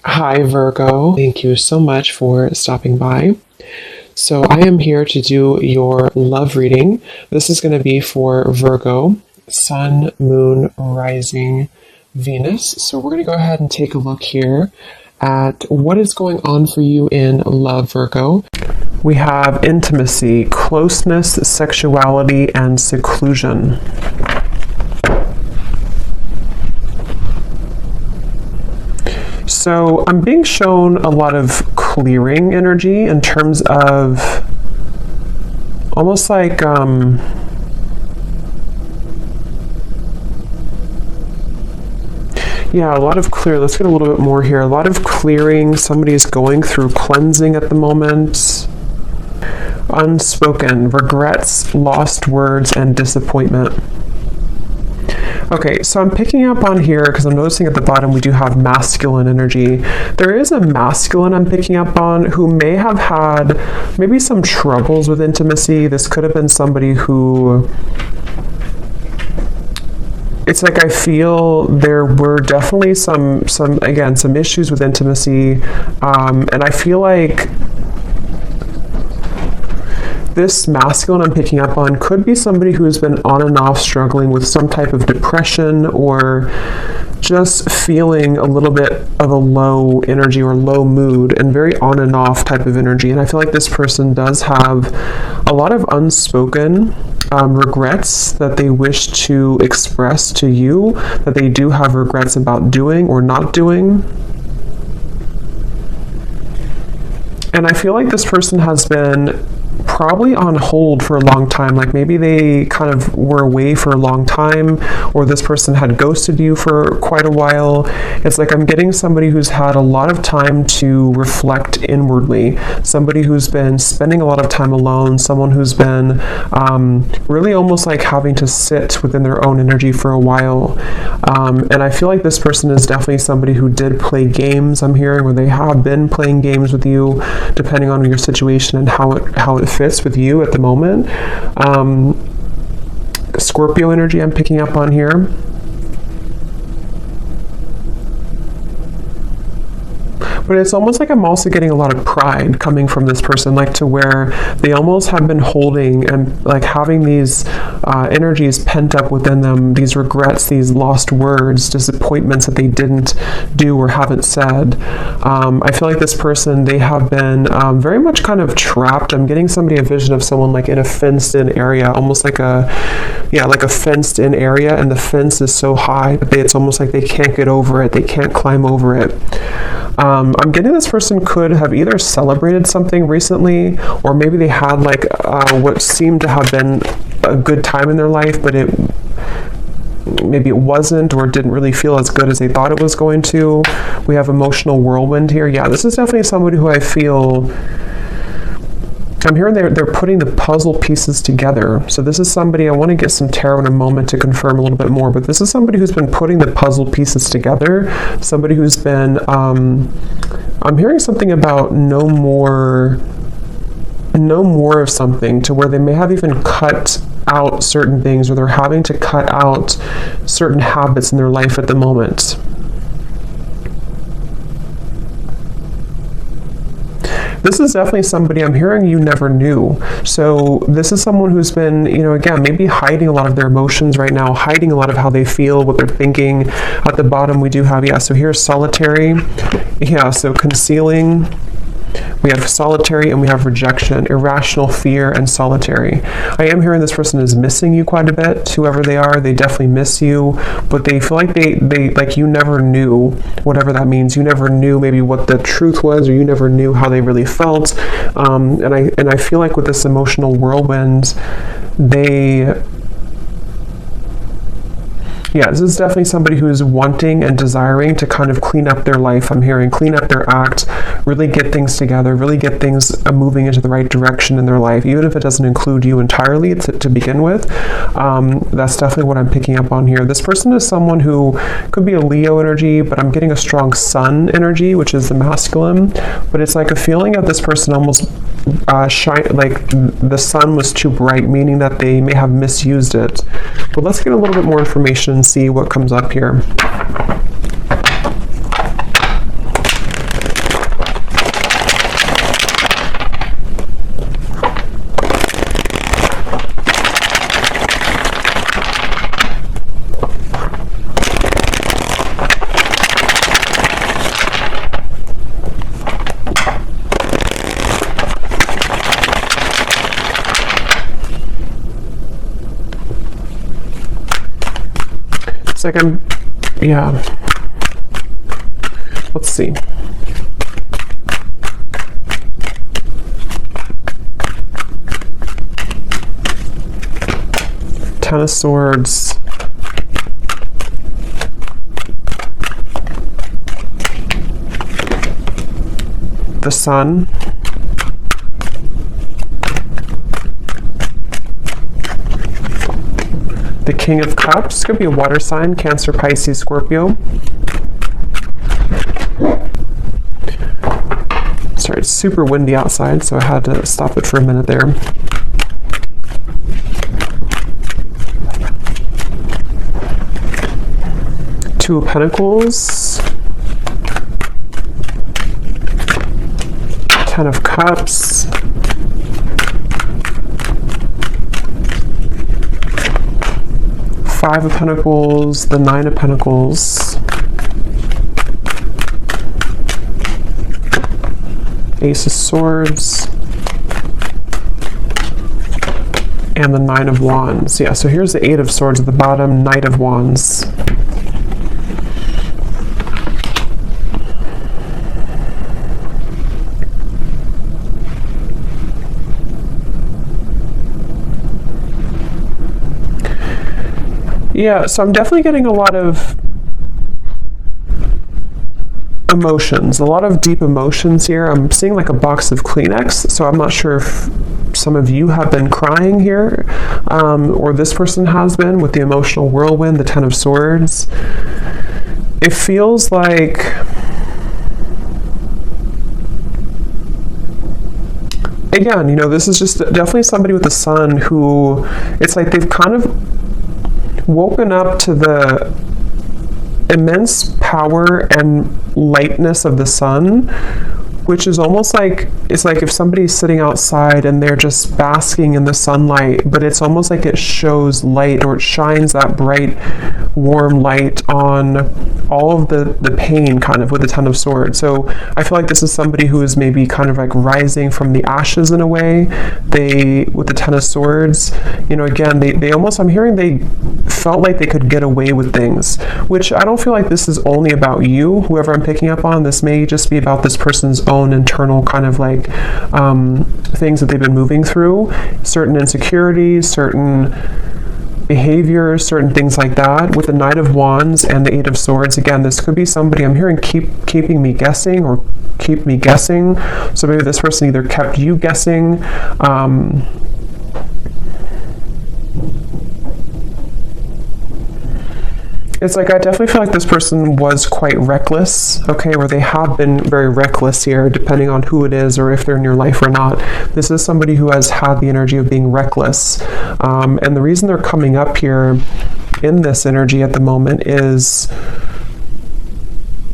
Hi, Virgo. Thank you so much for stopping by. So, I am here to do your love reading. This is going to be for Virgo, Sun, Moon, Rising, Venus. So, we're going to go ahead and take a look here at what is going on for you in love, Virgo. We have intimacy, closeness, sexuality, and seclusion. So I'm being shown a lot of clearing energy in terms of almost like yeah, a lot of clear. Let's get a little bit more here. A lot of clearing. Somebody's going through cleansing at the moment. Unspoken regrets, lost words, and disappointment. Okay, so I'm picking up on here because I'm noticing at the bottom we do have masculine energy. There is a masculine I'm picking up on who may have had maybe some troubles with intimacy. This could have been somebody who... It's like I feel there were definitely some issues with intimacy, and I feel like this masculine I'm picking up on could be somebody who has been on and off struggling with some type of depression or just feeling a little bit of a low energy or low mood and very on and off type of energy. And I feel like this person does have a lot of unspoken regrets that they wish to express to you, that they do have regrets about doing or not doing. And I feel like this person has been probably on hold for a long time. Like maybe they kind of were away for a long time, or this person had ghosted you for quite a while. It's like I'm getting somebody who's had a lot of time to reflect inwardly, somebody who's been spending a lot of time alone, someone who's been really almost like having to sit within their own energy for a while. And I feel like this person is definitely somebody who did play games, I'm hearing, or they have been playing games with you, depending on your situation and how it fits with you at the moment. Scorpio energy I'm picking up on here. But it's almost like I'm also getting a lot of pride coming from this person, like to where they almost have been holding and like having these energies pent up within them, these regrets, these lost words, disappointments that they didn't do or haven't said. I feel like this person, they have been very much kind of trapped. I'm getting a vision of someone like in a fenced-in area, almost like a fenced-in area, and the fence is so high that it's almost like they can't get over it, they can't climb over it. I'm getting this person could have either celebrated something recently, or maybe they had like what seemed to have been a good time in their life, but maybe it wasn't, or didn't really feel as good as they thought it was going to. We have emotional whirlwind here. Yeah, this is definitely somebody who I feel... I'm hearing they're putting the puzzle pieces together. So this is somebody, I want to get some tarot in a moment to confirm a little bit more, but this is somebody who's been putting the puzzle pieces together. Somebody who's been, I'm hearing something about no more of something, to where they may have even cut out certain things, or they're having to cut out certain habits in their life at the moment. This is definitely somebody I'm hearing you never knew. So this is someone who's been, again, maybe hiding a lot of their emotions right now, hiding a lot of how they feel, what they're thinking. At the bottom we do have, so here's solitary. Yeah, so concealing. We have solitary, and we have rejection, irrational fear, and solitary. I am hearing this person is missing you quite a bit. Whoever they are, they definitely miss you, but they feel like they like you never knew, whatever that means. You never knew maybe what the truth was, or you never knew how they really felt. And I feel like with this emotional whirlwind, this is definitely somebody who is wanting and desiring to kind of clean up their life. I'm hearing clean up their act, really get things together, really get things moving into the right direction in their life, even if it doesn't include you entirely to begin with. That's definitely what I'm picking up on here. This person is someone who could be a Leo energy, but I'm getting a strong Sun energy, which is the masculine. But it's like a feeling of this person almost like the sun was too bright, meaning that they may have misused it. But let's get a little bit more information and see what comes up here. It's like yeah. Let's see. Ten of Swords. The Sun. The King of Cups. Could be a water sign, Cancer, Pisces, Scorpio. Sorry, it's super windy outside, so I had to stop it for a minute there. Two of Pentacles. Ten of Cups. Five of Pentacles, the Nine of Pentacles. Ace of Swords. And the Nine of Wands. Yeah, so here's the Eight of Swords at the bottom, Knight of Wands. Yeah, so I'm definitely getting a lot of emotions, a lot of deep emotions here. I'm seeing like a box of Kleenex, so I'm not sure if some of you have been crying here, or this person has been with the emotional whirlwind, the Ten of Swords. It feels like again, you know, this is just definitely somebody with the Sun who, it's like they've kind of woken up to the immense power and lightness of the Sun, which is almost like, it's like if somebody's sitting outside and they're just basking in the sunlight, but it's almost like it shows light, or it shines that bright, warm light on all of the pain kind of with the Ten of Swords. So I feel like this is somebody who is maybe kind of like rising from the ashes in a way. They, with the Ten of Swords, you know, again, they almost, I'm hearing they felt like they could get away with things, which I don't feel like this is only about you, whoever I'm picking up on. This may just be about this person's own internal kind of like things that they've been moving through, certain insecurities, certain behaviors, certain things like that. With the Knight of Wands and the Eight of Swords, again, this could be somebody, I'm hearing keeping me guessing, or keep me guessing. So maybe this person either kept you guessing, it's like I definitely feel like this person was quite reckless, okay, or they have been very reckless here, depending on who it is or if they're in your life or not. This is somebody who has had the energy of being reckless. And the reason they're coming up here in this energy at the moment is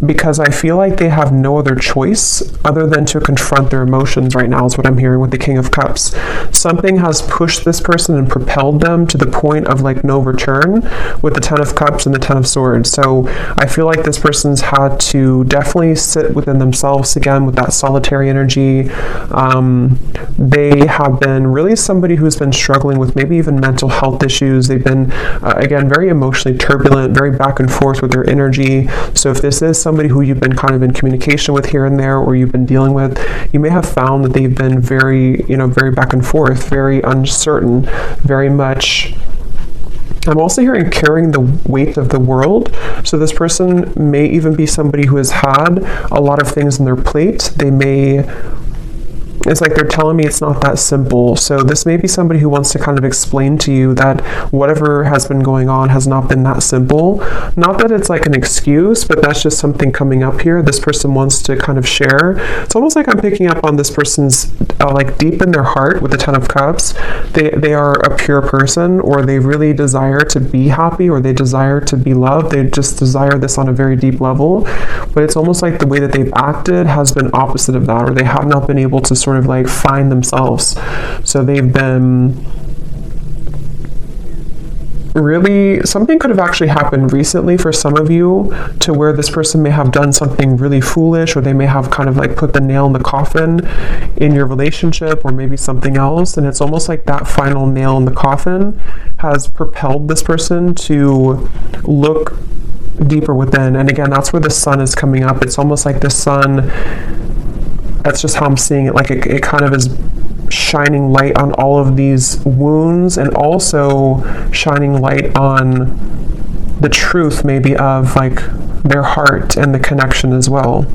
because I feel like they have no other choice other than to confront their emotions right now, is what I'm hearing with the King of Cups. Something has pushed this person and propelled them to the point of like no return with the Ten of Cups and the Ten of Swords. So I feel like this person's had to definitely sit within themselves again with that solitary energy. They have been really somebody who's been struggling with maybe even mental health issues. They've been, again, very emotionally turbulent, very back and forth with their energy. So if this is somebody who you've been kind of in communication with here and there, or you've been dealing with, you may have found that they've been very, you know, very back and forth, very uncertain, very much. I'm also hearing carrying the weight of the world. So this person may even be somebody who has had a lot of things on their plate. They may, it's like they're telling me it's not that simple. So this may be somebody who wants to kind of explain to you that whatever has been going on has not been that simple. Not that it's like an excuse, but that's just something coming up here. This person wants to kind of share. It's almost like I'm picking up on this person's like deep in their heart with the Ten of Cups. They are a pure person, or they really desire to be happy, or they desire to be loved. They just desire this on a very deep level. But it's almost like the way that they've acted has been opposite of that, or they have not been able to sort of like find themselves. So they've been really, something could have actually happened recently for some of you, to where this person may have done something really foolish, or they may have kind of like put the nail in the coffin in your relationship, or maybe something else. And it's almost like that final nail in the coffin has propelled this person to look deeper within. And again, that's where the sun is coming up. It's almost like the sun, that's just how I'm seeing it. Like it kind of is shining light on all of these wounds, and also shining light on the truth maybe of like their heart and the connection as well.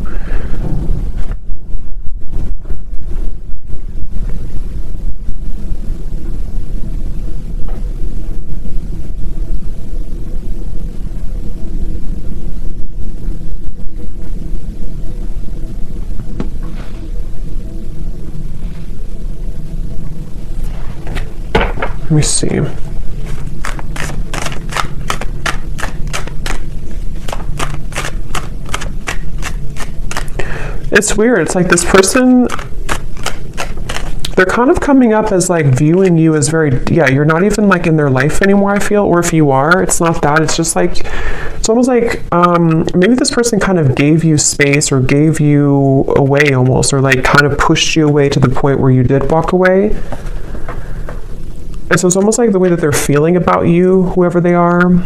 Let me see. It's weird. It's like this person, they're kind of coming up as like viewing you as very, yeah, you're not even like in their life anymore, I feel. Or if you are, it's not that. It's just like, it's almost like maybe this person kind of gave you space, or gave you away almost, or like kind of pushed you away to the point where you did walk away. And so it's almost like the way that they're feeling about you, whoever they are,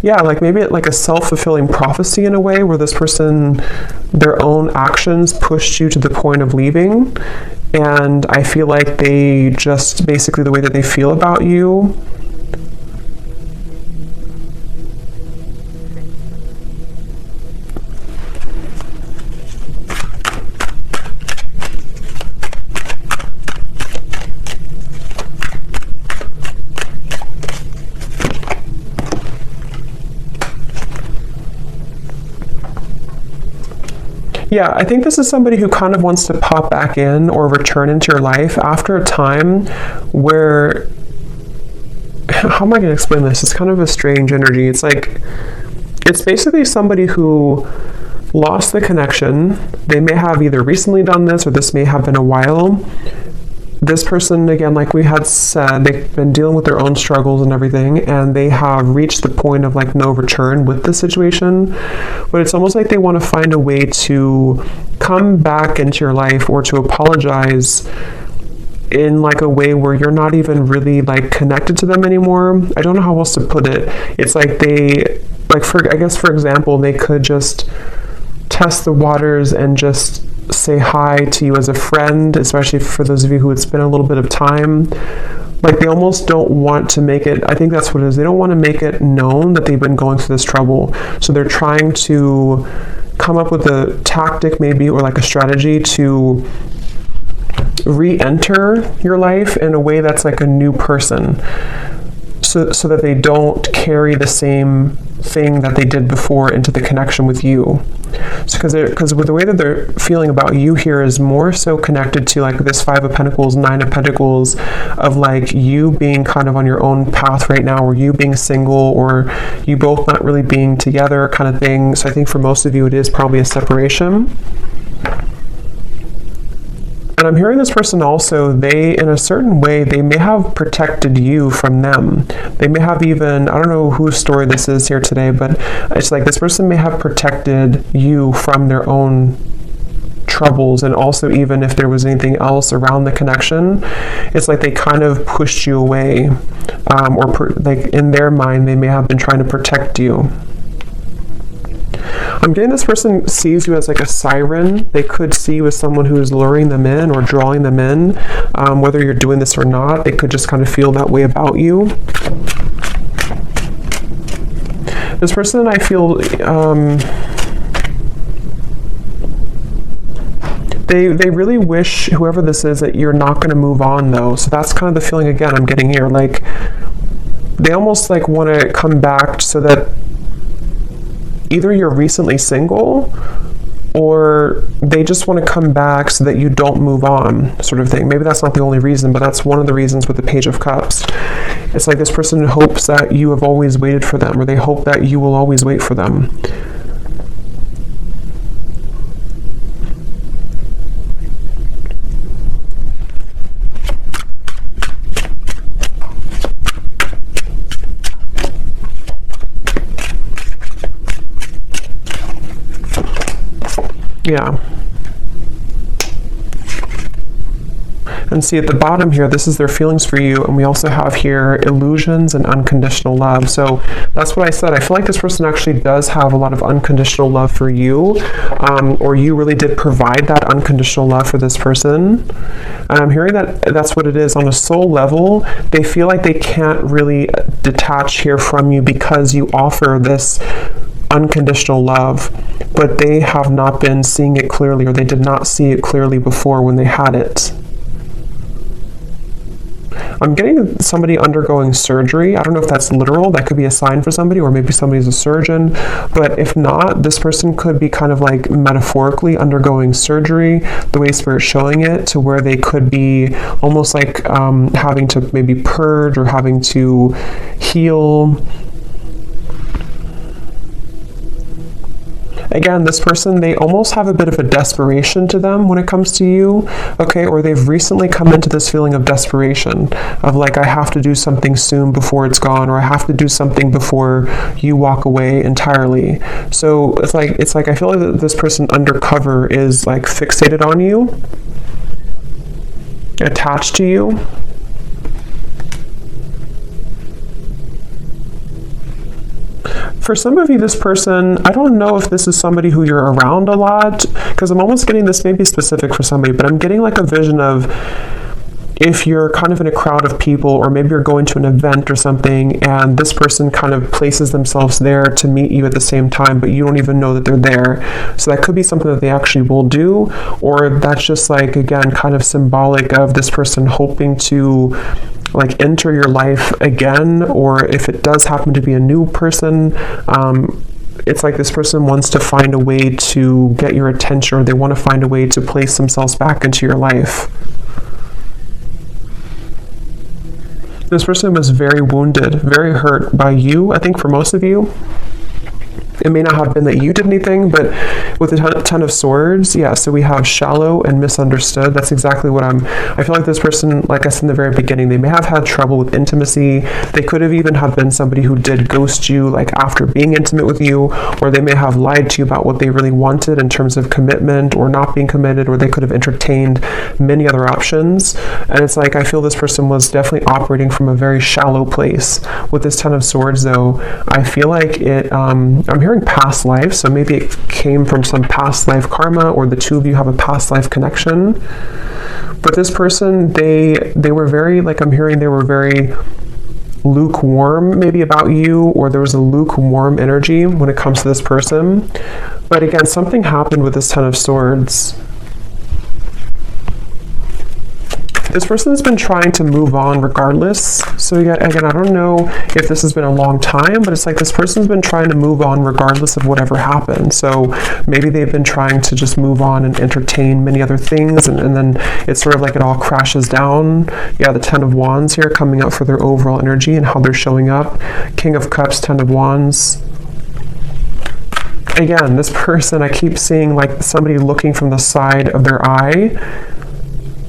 yeah, like maybe like a self-fulfilling prophecy in a way, where this person, their own actions pushed you to the point of leaving. And I feel like they just, basically the way that they feel about you, yeah, I think this is somebody who kind of wants to pop back in or return into your life after a time where, how am I going to explain this? It's kind of a strange energy. It's like, it's basically somebody who lost the connection. They may have either recently done this, or this may have been a while. This person, again, like we had said, they've been dealing with their own struggles and everything, and they have reached the point of like no return with the situation. But it's almost like they want to find a way to come back into your life, or to apologize in like a way where you're not even really like connected to them anymore. I don't know how else to put it. It's like they, like I guess for example, they could just test the waters and just say hi to you as a friend, especially for those of you who it's been a little bit of time. Like they almost don't want to make it, I think that's what it is, they don't want to make it known that they've been going through this trouble. So they're trying to come up with a tactic maybe, or like a strategy to re-enter your life in a way that's like a new person, so that they don't carry the same thing that they did before into the connection with you. Because with the way that they're feeling about you here is more so connected to like this 5 of Pentacles, 9 of Pentacles, of like you being kind of on your own path right now, or you being single, or you both not really being together kind of thing. So I think for most of you it is probably a separation. And I'm hearing this person also, they, in a certain way, they may have protected you from them. They may have even, I don't know whose story this is here today, but it's like this person may have protected you from their own troubles. And also, even if there was anything else around the connection, it's like they kind of pushed you away. Like in their mind, they may have been trying to protect you. I'm getting this person sees you as like a siren. They could see you as someone who is luring them in or drawing them in. Whether you're doing this or not, they could just kind of feel that way about you. This person, I feel, they really wish, whoever this is, that you're not going to move on though. So that's kind of the feeling again I'm getting here. Like they almost like want to come back so that either you're recently single, or they just want to come back so that you don't move on, sort of thing. Maybe that's not the only reason, but that's one of the reasons with the Page of Cups. It's like this person hopes that you have always waited for them, or they hope that you will always wait for them. Yeah. And see at the bottom here, this is their feelings for you. And we also have here illusions and unconditional love. So that's what I said. I feel like this person actually does have a lot of unconditional love for you, or you really did provide that unconditional love for this person. And I'm hearing that that's what it is on a soul level. They feel like they can't really detach here from you because you offer this unconditional love, but they have not been seeing it clearly, or they did not see it clearly before when they had it. I'm getting somebody undergoing surgery. I don't know if that's literal. That could be a sign for somebody, or maybe somebody's a surgeon. But if not, this person could be kind of like metaphorically undergoing surgery, the way Spirit's showing it, to where they could be almost like having to maybe purge or having to heal. Again, this person, they almost have a bit of a desperation to them when it comes to you, okay? Or they've recently come into this feeling of desperation, of like, I have to do something soon before it's gone, or I have to do something before you walk away entirely. So it's like I feel like this person undercover is like fixated on you, attached to you. For some of you, this person, I don't know if this is somebody who you're around a lot, because I'm almost getting this maybe specific for somebody, but I'm getting like a vision of if you're kind of in a crowd of people, or maybe you're going to an event or something, and this person kind of places themselves there to meet you at the same time, but you don't even know that they're there. So that could be something that they actually will do, or that's just like, again, kind of symbolic of this person hoping to like enter your life again, or if it does happen to be a new person, it's like this person wants to find a way to get your attention, or they want to find a way to place themselves back into your life. This person was very wounded, very hurt by you, I think for most of you. It may not have been that you did anything, but with a ton of swords, yeah, so we have shallow and misunderstood. That's exactly what I feel like this person, like I said in the very beginning, they may have had trouble with intimacy. They could have even have been somebody who did ghost you, like after being intimate with you, or they may have lied to you about what they really wanted in terms of commitment or not being committed, or they could have entertained many other options. And it's like, I feel this person was definitely operating from a very shallow place. With this Ten of Swords, though, I feel like it, I'm hearing past life, so maybe it came from some past life karma, or the two of you have a past life connection. But this person, they were very, like I'm hearing, they were very lukewarm maybe about you, or there was a lukewarm energy when it comes to this person. But again, something happened with this Ten of Swords. This person has been trying to move on regardless. So again, I don't know if this has been a long time, but it's like this person's been trying to move on regardless of whatever happened. So maybe they've been trying to just move on and entertain many other things, and then it's sort of like it all crashes down. Yeah, the Ten of Wands here coming up for their overall energy and how they're showing up. King of Cups, Ten of Wands. Again, this person, I keep seeing like somebody looking from the side of their eye,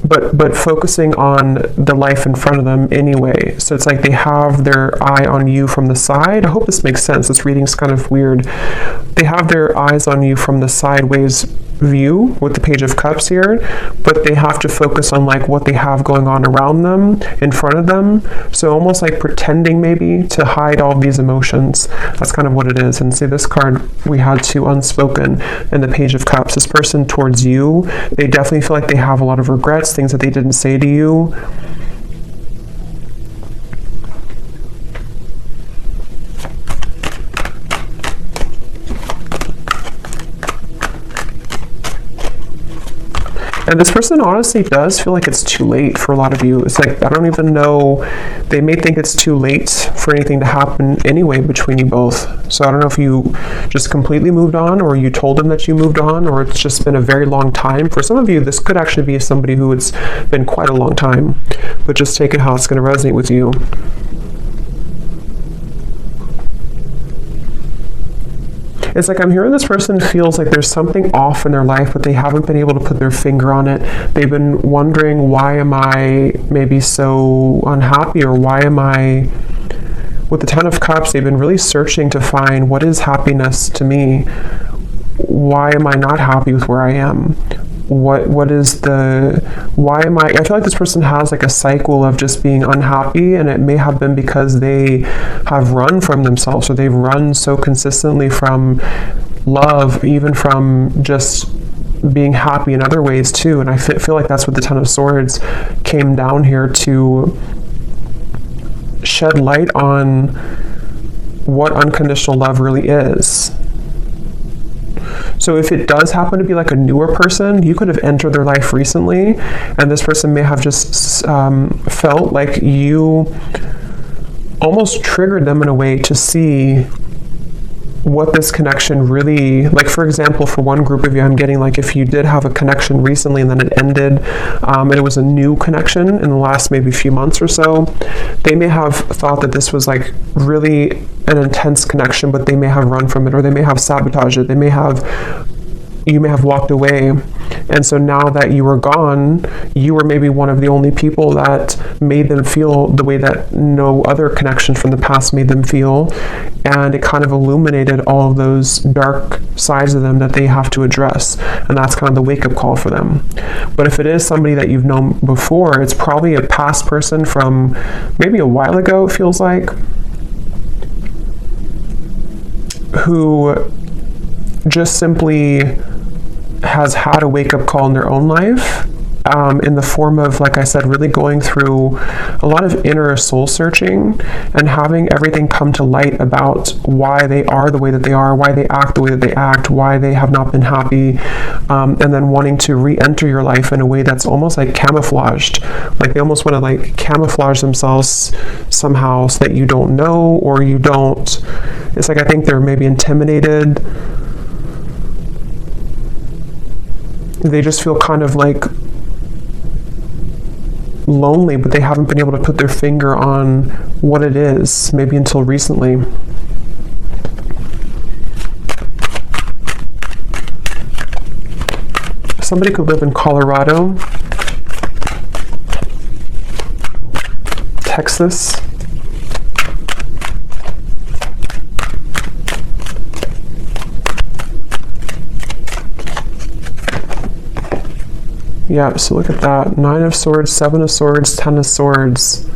but focusing on the life in front of them anyway. So it's like they have their eye on you from the side. I hope this makes sense. This reading's kind of weird. They have their eyes on you from the sideways view with the Page of Cups here, but they have to focus on like what they have going on around them, in front of them. So almost like pretending maybe to hide all of these emotions. That's kind of what it is. And see, this card we had to unspoken in the Page of Cups. This person towards you, they definitely feel like they have a lot of regrets, things that they didn't say to you. And this person honestly does feel like it's too late for a lot of you. It's like, I don't even know, they may think it's too late for anything to happen anyway between you both. So I don't know if you just completely moved on, or you told them that you moved on, or it's just been a very long time. For some of you, this could actually be somebody who it's been quite a long time, but just take it how it's going to resonate with you. It's like I'm hearing this person feels like there's something off in their life, but they haven't been able to put their finger on it. They've been wondering, why am I maybe so unhappy, or why am I... With the Ten of Cups, they've been really searching to find what is happiness to me. why am I not happy with where I am? What is the, why am I feel like this person has like a cycle of just being unhappy, and it may have been because they have run from themselves, or they've run so consistently from love, even from just being happy in other ways too. And I feel like that's what the Ten of Swords came down here to shed light on, what unconditional love really is. So if it does happen to be like a newer person, you could have entered their life recently, and this person may have just felt like you almost triggered them in a way to see what this connection really, like for example, for one group of you, I'm getting like if you did have a connection recently and then it ended, and it was a new connection in the last maybe few months or so, they may have thought that this was like really an intense connection, but they may have run from it, or they may have sabotaged it. You may have walked away, and so now that you were gone, you were maybe one of the only people that made them feel the way that no other connection from the past made them feel, and it kind of illuminated all of those dark sides of them that they have to address, and that's kind of the wake-up call for them. But if it is somebody that you've known before, it's probably a past person from maybe a while ago, it feels like, who just simply has had a wake-up call in their own life, in the form of, like I said, really going through a lot of inner soul searching and having everything come to light about why they are the way that they are, why they act the way that they act, why they have not been happy, and then wanting to re-enter your life in a way that's almost like camouflaged. Like they almost want to like camouflage themselves somehow so that you don't know, or you don't, it's like I think they're maybe intimidated. They just feel kind of like lonely, but they haven't been able to put their finger on what it is, maybe until recently. Somebody could live in Colorado, Texas, yeah, so look at that. 9 of Swords, 7 of Swords, 10 of Swords.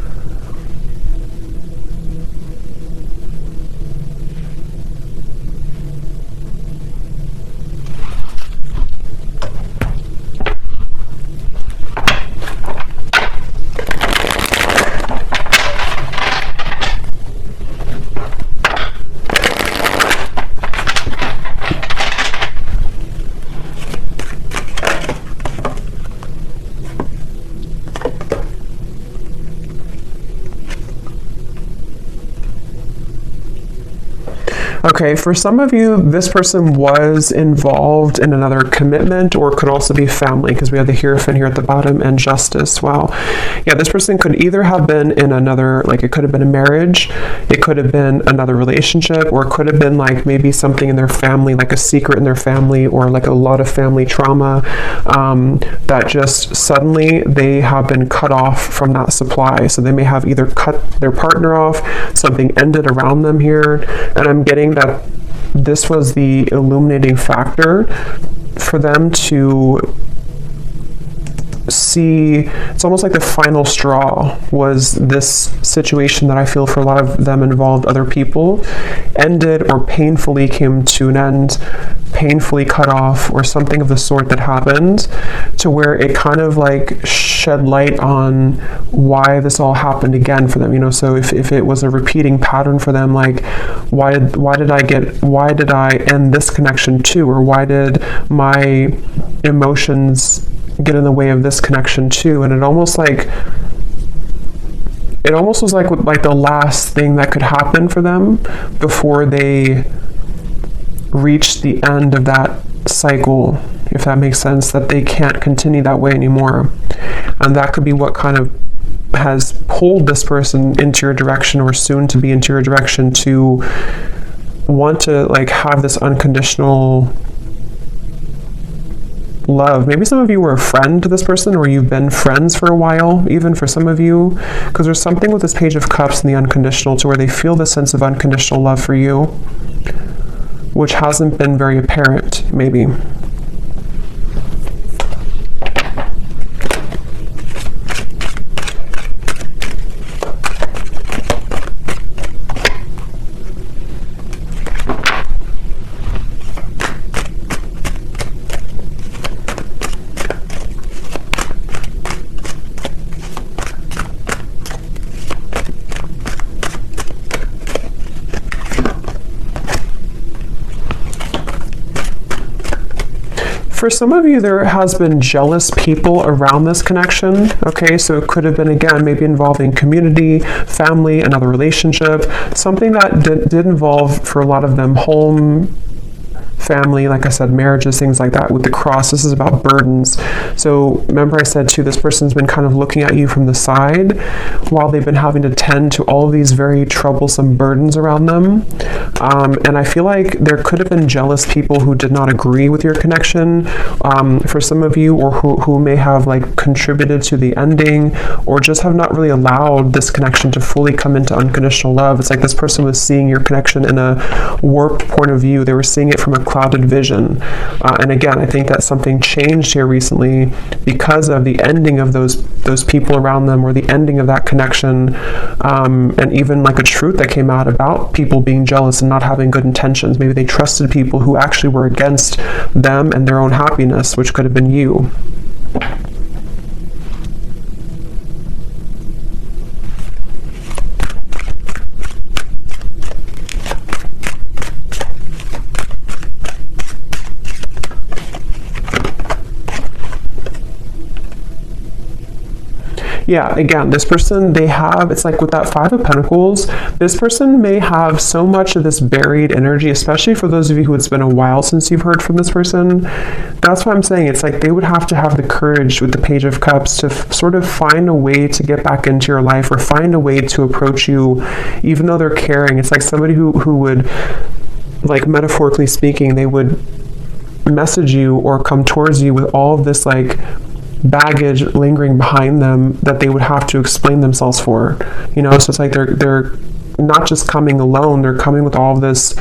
Okay, for some of you, this person was involved in another commitment, or could also be family, because we have the Hierophant here at the bottom and Justice. Well, yeah, this person could either have been in another, like it could have been a marriage, it could have been another relationship, or it could have been like maybe something in their family, like a secret in their family, or like a lot of family trauma, that just suddenly they have been cut off from that supply. So they may have either cut their partner off, something ended around them here, and I'm getting that this was the illuminating factor for them to see. It's almost like the final straw was this situation that I feel for a lot of them involved other people, ended or painfully came to an end, painfully cut off, or something of the sort that happened, to where it kind of like shed light on why this all happened again for them, you know. So if it was a repeating pattern for them, like why did I end this connection too, or why did my emotions get in the way of this connection too? And it almost was like the last thing that could happen for them before they reach the end of that cycle, if that makes sense, that they can't continue that way anymore. And that could be what kind of has pulled this person into your direction, or soon to be into your direction, to want to like have this unconditional love. Maybe some of you were a friend to this person, or you've been friends for a while, even for some of you, because there's something with this Page of Cups and the unconditional, to where they feel the sense of unconditional love for you. which hasn't been very apparent, maybe. For some of you, there has been jealous people around this connection, okay? So it could have been, again, maybe involving community, family, another relationship, something that did involve, for a lot of them, home, family, like I said, marriages, things like that. With the cross, this is about burdens. So remember I said too, this person's been kind of looking at you from the side while they've been having to tend to all of these very troublesome burdens around them. And I feel like there could have been jealous people who did not agree with your connection, for some of you, or who may have like contributed to the ending, or just have not really allowed this connection to fully come into unconditional love. It's like this person was seeing your connection in a warped point of view. They were seeing it from a clouded vision. And again, I think that something changed here recently because of the ending of those people around them, or the ending of that connection, and even like a truth that came out about people being jealous and not having good intentions. Maybe they trusted people who actually were against them and their own happiness, which could have been you. Yeah, again, this person, it's like with that Five of Pentacles, this person may have so much of this buried energy, especially for those of you who it's been a while since you've heard from this person. That's why I'm saying it's like they would have to have the courage with the Page of Cups to sort of find a way to get back into your life, or find a way to approach you, even though they're caring. It's like somebody who would, like metaphorically speaking, they would message you or come towards you with all of this like baggage lingering behind them that they would have to explain themselves for, so it's like they're not just coming alone, they're coming with all of this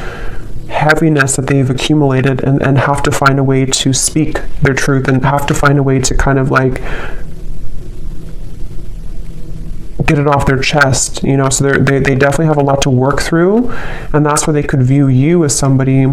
heaviness that they've accumulated, and have to find a way to speak their truth, and have to find a way to kind of like get it off their chest, so they definitely have a lot to work through, and that's where they could view you as somebody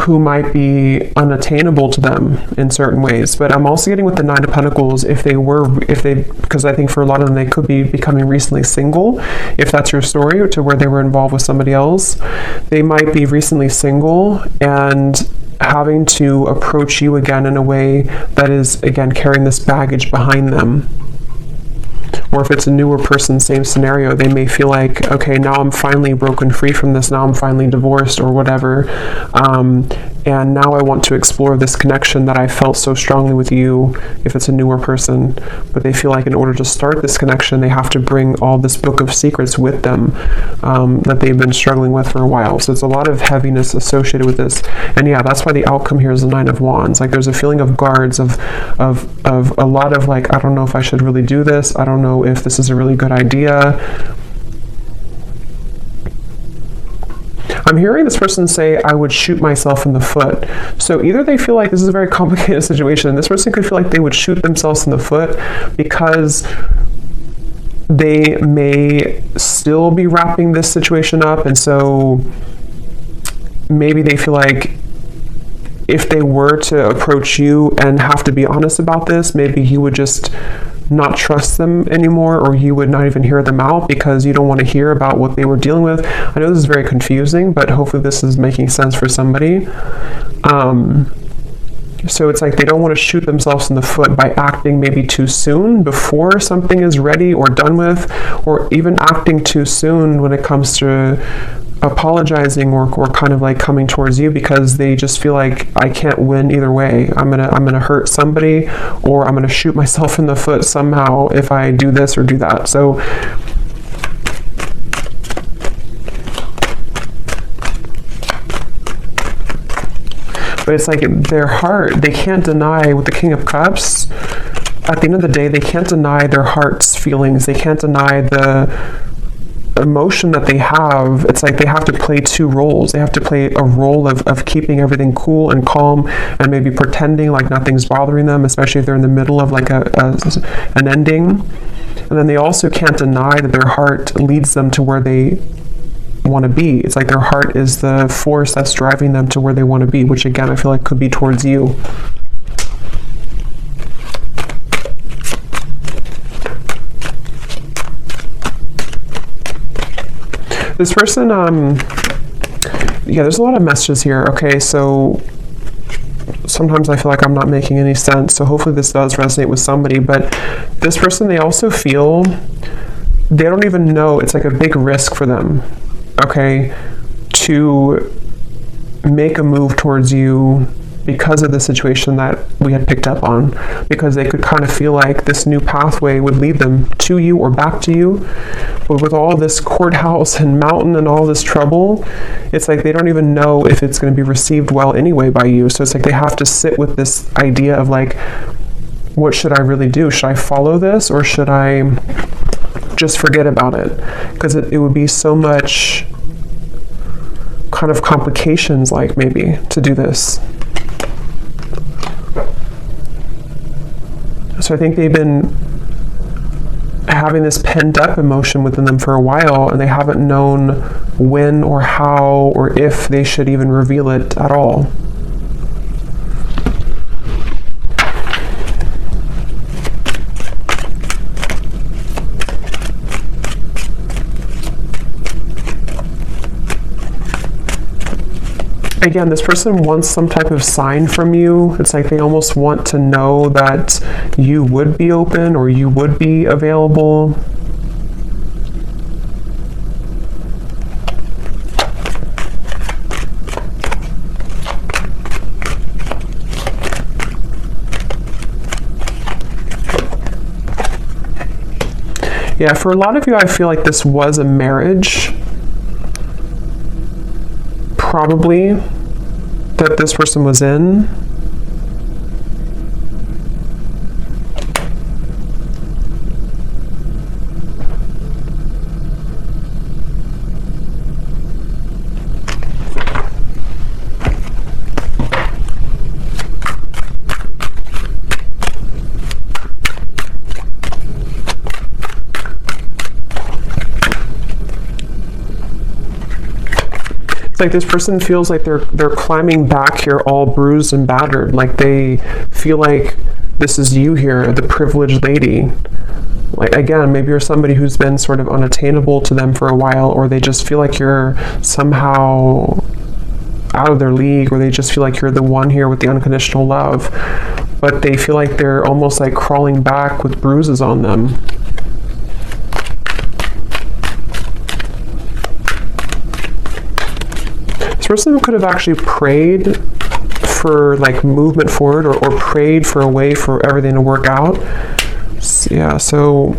who might be unattainable to them in certain ways. But I'm also getting with the Nine of Pentacles, because I think for a lot of them, they could be becoming recently single, if that's your story, to where they were involved with somebody else. They might be recently single and having to approach you again in a way that is, again, carrying this baggage behind them. Or if it's a newer person, same scenario, they may feel like, okay, now I'm finally broken free from this, now I'm finally divorced or whatever, and now I want to explore this connection that I felt so strongly with you, if it's a newer person. But they feel like in order to start this connection, they have to bring all this book of secrets with them, that they've been struggling with for a while. So it's a lot of heaviness associated with this. And yeah, that's why the outcome here is the Nine of Wands. Like there's a feeling of guards, of a lot of like, I don't know if I should really do this, I don't know if this is a really good idea. I'm hearing this person say, I would shoot myself in the foot. So either they feel like this is a very complicated situation, and this person could feel like they would shoot themselves in the foot because they may still be wrapping this situation up, and so maybe they feel like if they were to approach you and have to be honest about this, maybe you would just not trust them anymore, or you would not even hear them out because you don't want to hear about what they were dealing with. I know this is very confusing, but hopefully this is making sense for somebody. So it's like they don't want to shoot themselves in the foot by acting maybe too soon before something is ready or done with, or even acting too soon when it comes to apologizing or kind of like coming towards you, because they just feel like I can't win either way. I'm gonna hurt somebody, or I'm gonna shoot myself in the foot somehow if I do this or do that. So but it's like their heart, they can't deny, with the King of Cups, at the end of the day, they can't deny their heart's feelings. They can't deny emotion that they have, it's like they have to play two roles. They have to play a role of keeping everything cool and calm and maybe pretending like nothing's bothering them, especially if they're in the middle of like an ending. And then they also can't deny that their heart leads them to where they want to be. It's like their heart is the force that's driving them to where they want to be, which again, I feel like could be towards you. This person, yeah, there's a lot of messages here. Okay, so sometimes I feel like I'm not making any sense, so hopefully this does resonate with somebody. But this person, they also feel, they don't even know, it's like a big risk for them, okay, to make a move towards you because of the situation that we had picked up on, because they could kind of feel like this new pathway would lead them to you or back to you. But with all this courthouse and mountain and all this trouble, it's like they don't even know if it's going to be received well anyway by you. So it's like they have to sit with this idea of like, what should I really do? Should I follow this, or should I just forget about it? Because it would be so much kind of complications, like maybe to do this. So I think they've been having this pent up emotion within them for a while, and they haven't known when or how or if they should even reveal it at all. Again, this person wants some type of sign from you. It's like they almost want to know that you would be open or you would be available. Yeah, for a lot of you, I feel like this was a marriage. Probably that this person was in. It's like this person feels like they're climbing back here all bruised and battered. Like they feel like this is you here, the privileged lady. Like again, maybe you're somebody who's been sort of unattainable to them for a while, or they just feel like you're somehow out of their league, or they just feel like you're the one here with the unconditional love. But they feel like they're almost like crawling back with bruises on them. This person could have actually prayed for like movement forward, or prayed for a way for everything to work out. Yeah, so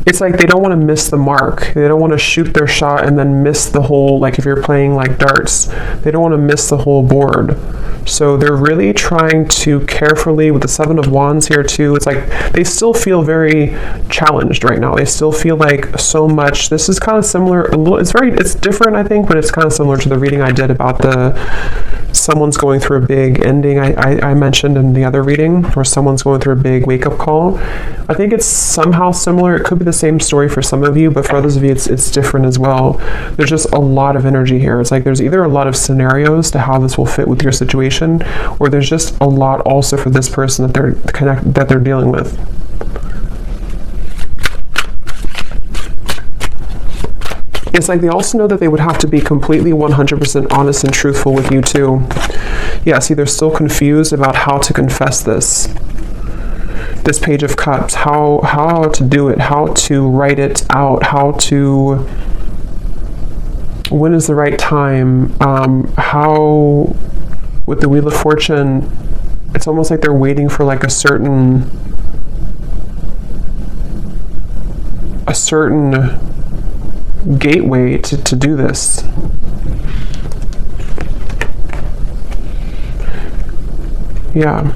it's like they don't want to miss the mark. They don't want to shoot their shot and then miss the whole, like if you're playing like darts, they don't want to miss the whole board. So they're really trying to carefully, with the Seven of Wands here too, it's like they still feel very challenged right now. They still feel like so much. This is kind of similar, a little, it's different I think, but it's kind of similar to the reading I did about someone's going through a big ending I mentioned in the other reading, or someone's going through a big wake-up call. I think it's somehow similar. It could be the same story for some of you, but for others of you it's different as well. There's just a lot of energy here. It's like there's either a lot of scenarios to how this will fit with your situation, or there's just a lot also for this person that they're dealing with. It's like they also know that they would have to be completely 100% honest and truthful with you too. Yeah, see, they're still confused about how to confess this Page of Cups, how to do it, how to write it out, when is the right time, how, with the Wheel of Fortune, it's almost like they're waiting for like a certain gateway to do this. Yeah.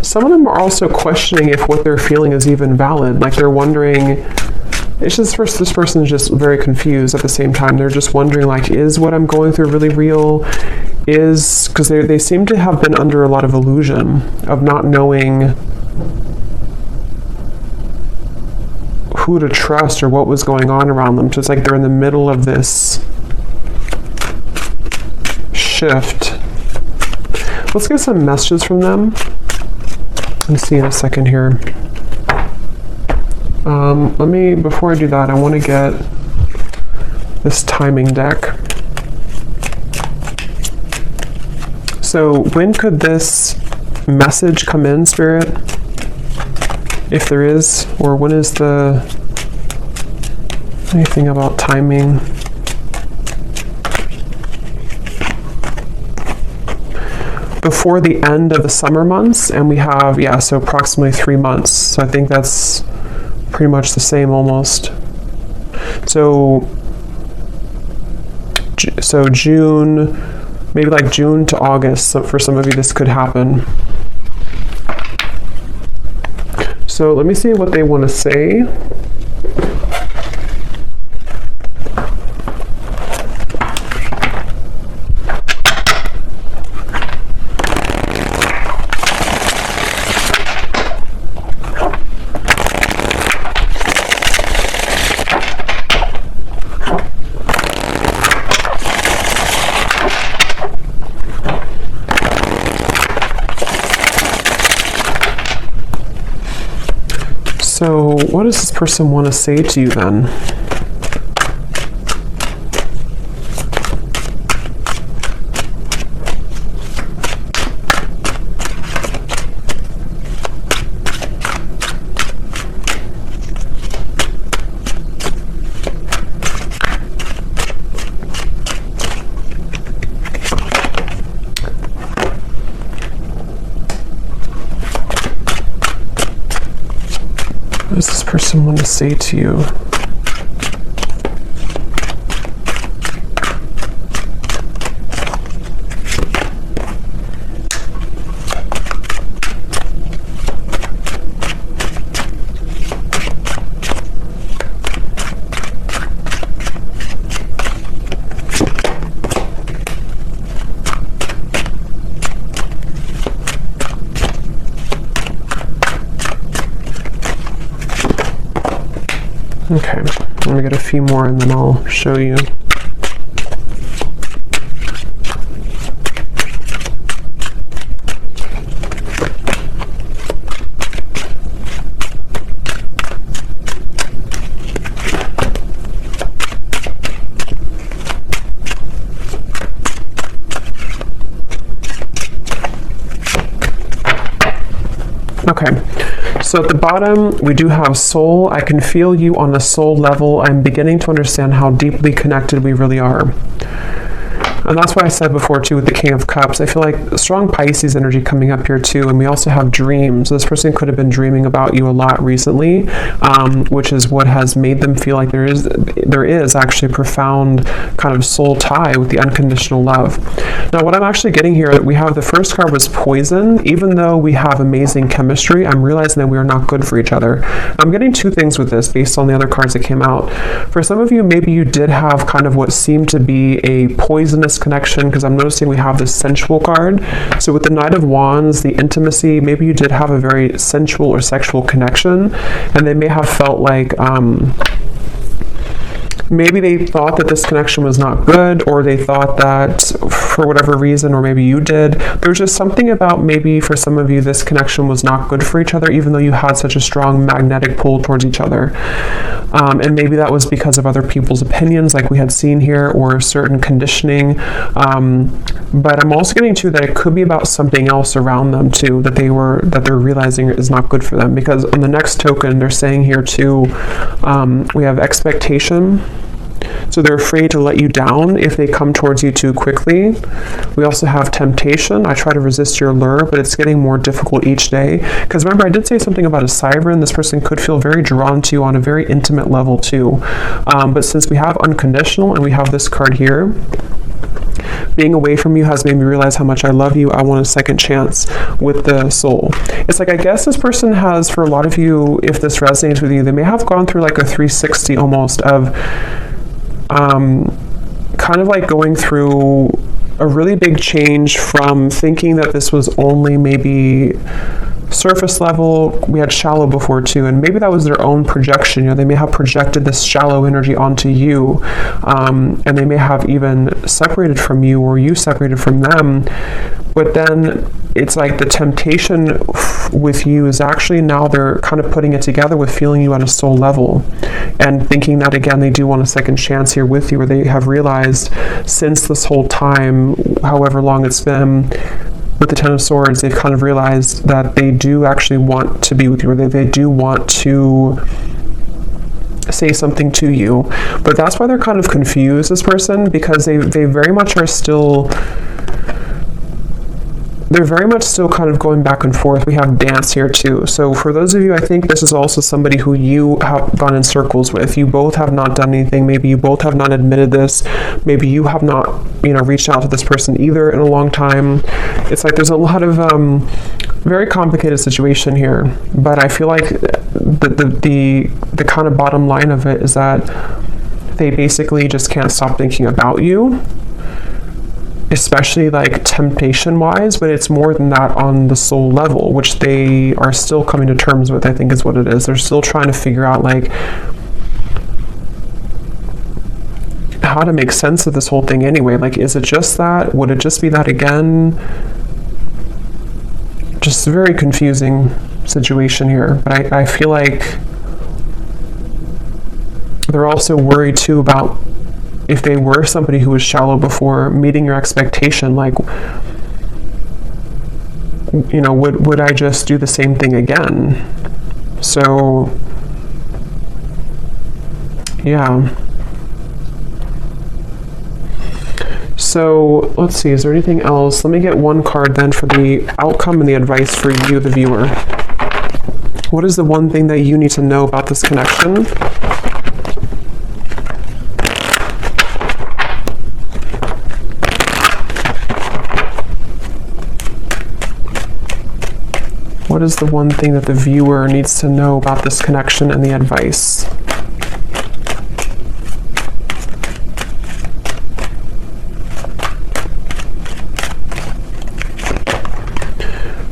Some of them are also questioning if what they're feeling is even valid. Like they're wondering, it's just this person is just very confused at the same time. They're just wondering, like, is what I'm going through really real? Because they seem to have been under a lot of illusion of not knowing who to trust or what was going on around them. So it's like they're in the middle of this shift. Let's get some messages from them. Let's see in a second here. Before I do that, I want to get this timing deck. So when could this message come in, Spirit? If there is, or when is anything about timing? Before the end of the summer months, and we have, so approximately 3 months. So I think that's pretty much the same almost. So June, maybe like June to August. So for some of you, this could happen. So let me see what they want to say. So what does this person want to say to you then? What does this person want to say to you? Okay, let me get a few more and then I'll show you. Okay. So at the bottom, we do have soul. I can feel you on a soul level. I'm beginning to understand how deeply connected we really are. And that's why I said before, too, with the King of Cups, I feel like strong Pisces energy coming up here, too. And we also have dreams. This person could have been dreaming about you a lot recently, which is what has made them feel like there is actually a profound kind of soul tie with the unconditional love. Now, what I'm actually getting here, we have the first card was poison. Even though we have amazing chemistry, I'm realizing that we are not good for each other. I'm getting two things with this based on the other cards that came out. For some of you, maybe you did have kind of what seemed to be a poisonous connection, because I'm noticing we have this sensual card. So with the Knight of Wands, the intimacy, maybe you did have a very sensual or sexual connection, and they may have felt like maybe they thought that this connection was not good, or they thought that for whatever reason, or maybe you did, there's just something about maybe for some of you this connection was not good for each other, even though you had such a strong magnetic pull towards each other. And maybe that was because of other people's opinions like we had seen here, or certain conditioning. But I'm also getting to that it could be about something else around them too, that they're realizing is not good for them. Because on the next token, they're saying here too, we have expectation. So they're afraid to let you down if they come towards you too quickly. We also have temptation. I try to resist your lure, but it's getting more difficult each day. Because remember, I did say something about a siren. This person could feel very drawn to you on a very intimate level too. But since we have unconditional and we have this card here, being away from you has made me realize how much I love you. I want a second chance with the soul. It's like, I guess this person has, for a lot of you, if this resonates with you, they may have gone through like a 360 almost of kind of like going through a really big change from thinking that this was only maybe surface level. We had shallow before too, and maybe that was their own projection. You know, they may have projected this shallow energy onto you, and they may have even separated from you, or you separated from them. But then it's like the temptation with you is actually now they're kind of putting it together with feeling you on a soul level and thinking that, again, they do want a second chance here with you, or they have realized since this whole time, however long it's been, with the Ten of Swords, they've kind of realized that they do actually want to be with you, or they do want to say something to you. But that's why they're kind of confused, this person, because they very much are still, they're very much still kind of going back and forth. We have dance here too. So for those of you, I think this is also somebody who you have gone in circles with. You both have not done anything. Maybe you both have not admitted this. Maybe you have not, you know, reached out to this person either in a long time. It's like there's a lot of very complicated situation here. But I feel like the kind of bottom line of it is that they basically just can't stop thinking about you, especially like temptation wise, but it's more than that on the soul level, which they are still coming to terms with, I think is what it is. They're still trying to figure out like how to make sense of this whole thing anyway. Like, is it just that? Would it just be that again? Just a very confusing situation here. But I feel like they're also worried too about if they were somebody who was shallow before, meeting your expectation, like, you know, would I just do the same thing again? So, yeah. So, let's see, is there anything else? Let me get one card then for the outcome and the advice for you, the viewer. What is the one thing that you need to know about this connection? What is the one thing that the viewer needs to know about this connection and the advice?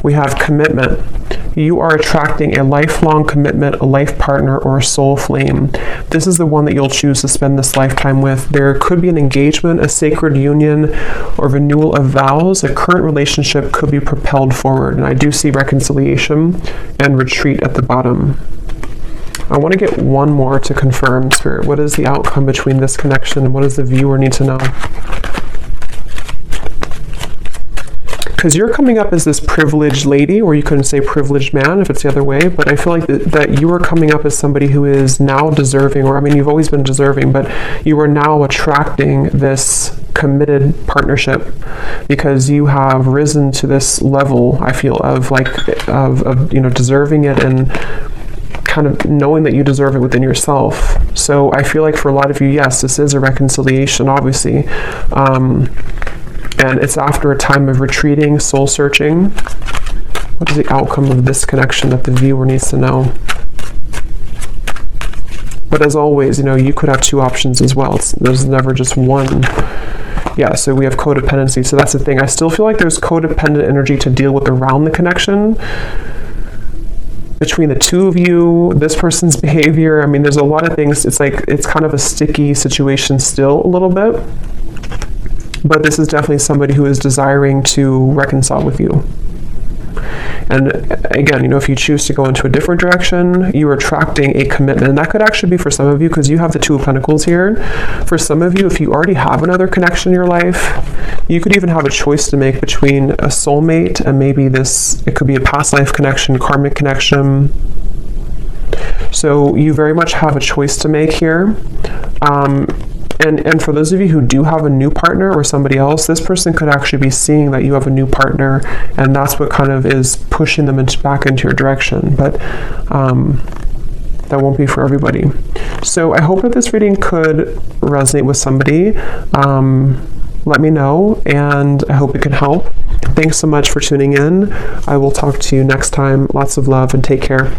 We have commitment. You are attracting a lifelong commitment, a life partner, or a soul flame. This is the one that you'll choose to spend this lifetime with. There could be an engagement, a sacred union, or renewal of vows. A current relationship could be propelled forward. And I do see reconciliation and retreat at the bottom. I want to get one more to confirm, Spirit. What is the outcome between this connection and what does the viewer need to know? Because you're coming up as this privileged lady, or you couldn't say privileged man if it's the other way, but I feel like that you are coming up as somebody who is now deserving, or I mean, you've always been deserving, but you are now attracting this committed partnership because you have risen to this level, I feel, of like, of you know, deserving it and kind of knowing that you deserve it within yourself. So I feel like for a lot of you, yes, this is a reconciliation, obviously. And it's after a time of retreating, soul searching. What is the outcome of this connection that the viewer needs to know? But as always, you know, you could have two options as well. There's never just one. Yeah, so we have codependency. So that's the thing. I still feel like there's codependent energy to deal with around the connection between the two of you, this person's behavior. I mean, there's a lot of things. It's like, it's kind of a sticky situation still a little bit. But this is definitely somebody who is desiring to reconcile with you. And again, you know, if you choose to go into a different direction, you are attracting a commitment. And that could actually be for some of you, because you have the Two of Pentacles here. For some of you, if you already have another connection in your life, you could even have a choice to make between a soulmate and maybe this, it could be a past life connection, karmic connection. So you very much have a choice to make here. And for those of you who do have a new partner or somebody else, this person could actually be seeing that you have a new partner, and that's what kind of is pushing them back into your direction. But that won't be for everybody. So I hope that this reading could resonate with somebody. Let me know, and I hope it can help. Thanks so much for tuning in. I will talk to you next time. Lots of love, and take care.